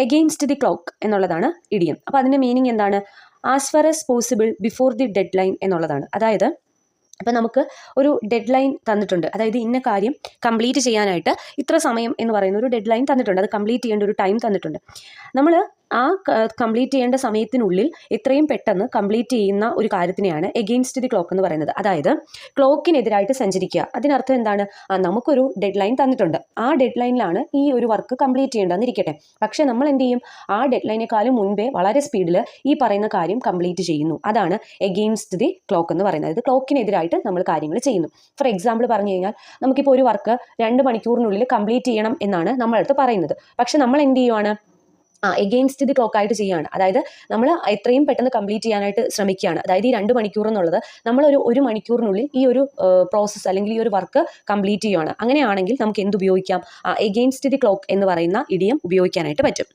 Against the clock എന്നുള്ളതാണ് idiom. അപ്പോൾ അതിൻ്റെ മീനിങ് എന്താണ്? As far as possible before the dead line എന്നുള്ളതാണ്. അതായത് അപ്പോൾ നമുക്ക് ഒരു ഡെഡ് ലൈൻ തന്നിട്ടുണ്ട്, അതായത് ഇന്ന കാര്യം കംപ്ലീറ്റ് ചെയ്യാനായിട്ട് ഇത്ര സമയം എന്ന് പറയുന്ന ഒരു ഡെഡ് ലൈൻ തന്നിട്ടുണ്ട്, അത് കംപ്ലീറ്റ് ചെയ്യേണ്ട ഒരു ടൈം തന്നിട്ടുണ്ട്. നമ്മൾ ആ കംപ്ലീറ്റ് ചെയ്യേണ്ട സമയത്തിനുള്ളിൽ എത്രയും പെട്ടെന്ന് കംപ്ലീറ്റ് ചെയ്യുന്ന ഒരു കാര്യത്തിനെയാണ് എഗെയിൻസ്റ്റ് ദി ക്ലോക്ക് എന്ന് പറയുന്നത്. അതായത് ക്ലോക്കിനെതിരായിട്ട് സഞ്ചരിക്കുക. അതിനർത്ഥം എന്താണ്? നമുക്കൊരു ഡെഡ് ലൈൻ തന്നിട്ടുണ്ട്, ആ ഡെഡ് ലൈനിലാണ് ഈ ഒരു വർക്ക് കംപ്ലീറ്റ് ചെയ്യേണ്ടതെന്നിരിക്കട്ടെ, പക്ഷേ നമ്മൾ എന്ത് ചെയ്യും? ആ ഡെഡ് ലൈനേക്കാളും മുൻപേ വളരെ സ്പീഡിൽ ഈ പറയുന്ന കാര്യം കംപ്ലീറ്റ് ചെയ്യുന്നു. അതാണ് എഗെയിൻസ്റ്റ് ദി ക്ലോക്ക് എന്ന് പറയുന്നത്. ഇത് ക്ലോക്കിനെതിരായിട്ട് നമ്മൾ കാര്യങ്ങൾ ചെയ്യുന്നു. ഫോർ എക്സാമ്പിൾ പറഞ്ഞു കഴിഞ്ഞാൽ, നമുക്കിപ്പോൾ ഒരു വർക്ക് 2 മണിക്കൂറിനുള്ളിൽ കംപ്ലീറ്റ് ചെയ്യണം എന്നാണ് നമ്മളടുത്ത് പറയുന്നത്, പക്ഷെ നമ്മൾ എന്ത് ചെയ്യുവാണ്? എഗെയിൻസ്റ്റ് ദി ക്ലോക്ക് ആയിട്ട് ചെയ്യുകയാണ്. അതായത് നമ്മൾ എത്രയും പെട്ടെന്ന് കംപ്ലീറ്റ് ചെയ്യാനായിട്ട് ശ്രമിക്കുകയാണ്. അതായത് ഈ 2 മണിക്കൂർ എന്നുള്ളത് നമ്മളൊരു 1 മണിക്കൂറിനുള്ളിൽ ഈ ഒരു പ്രോസസ്സ് അല്ലെങ്കിൽ ഈ ഒരു വർക്ക് കംപ്ലീറ്റ് ചെയ്യുകയാണ്. അങ്ങനെയാണെങ്കിൽ നമുക്ക് എന്ത് ഉപയോഗിക്കാം? എഗെയിൻസ്റ്റ് ദി ക്ലോക്ക് എന്ന് പറയുന്ന ഇഡിയം ഉപയോഗിക്കാനായിട്ട് പറ്റും.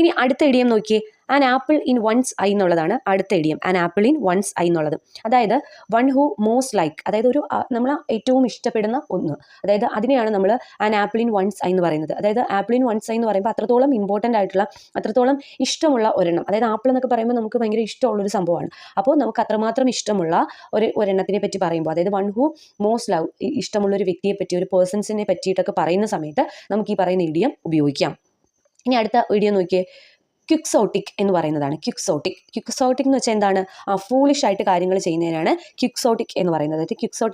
ഇനി അടുത്ത ഇഡിയം നോക്കിയേ, an apple in one's eye എന്നുള്ളതാണ് അടുത്ത idiom. An apple in one's eye എന്നുള്ളത് അതായത് വൺ ഹു മോസ്റ്റ് ലൈക്ക്, അതായത് ഒരു നമ്മൾ ഏറ്റവും ഇഷ്ടപ്പെടുന്ന ഒന്ന്, അതായത് അതിനെയാണ് നമ്മൾ an apple in one's eye എന്ന് പറയുന്നത്. അതായത് ആപ്പിൾ ഇൻ വൺസ് ഐ എന്ന് പറയുമ്പോൾ അത്രത്തോളം ഇമ്പോർട്ടൻ്റ് ആയിട്ടുള്ള, അത്രത്തോളം ഇഷ്ടമുള്ള ഒരെണ്ണം. അതായത് ആപ്പിൾ എന്നൊക്കെ പറയുമ്പോൾ നമുക്ക് ഭയങ്കര ഇഷ്ടമുള്ളൊരു സംഭവമാണ്. അപ്പോൾ നമുക്ക് അത്രമാത്രം ഇഷ്ടമുള്ള ഒരെണ്ണത്തിനെ പറ്റി പറയുമ്പോൾ, അതായത് വൺ ഹു മോസ്റ്റ് ലവ്, ഇഷ്ടമുള്ളൊരു വ്യക്തിയെ പറ്റി, ഒരു പേഴ്സൺസിനെ പറ്റിയിട്ടൊക്കെ പറയുന്ന സമയത്ത് നമുക്ക് ഈ പറയുന്ന ഇഡിയം ഉപയോഗിക്കാം. ഇനി അടുത്ത ഇഡിയം നോക്കിയേ, ക്വിക്സോട്ടിക് എന്ന് പറയുന്നതാണ്. ക്വിക്സോട്ടിക് എന്ന് വെച്ചാൽ എന്താണ്? ഫൂളിഷ് ആയിട്ട് കാര്യങ്ങൾ ചെയ്യുന്നതിനാണ് ക്വിക്സോട്ടിക് എന്ന് പറയുന്നത്. ക്വിക്സോട്ടിക്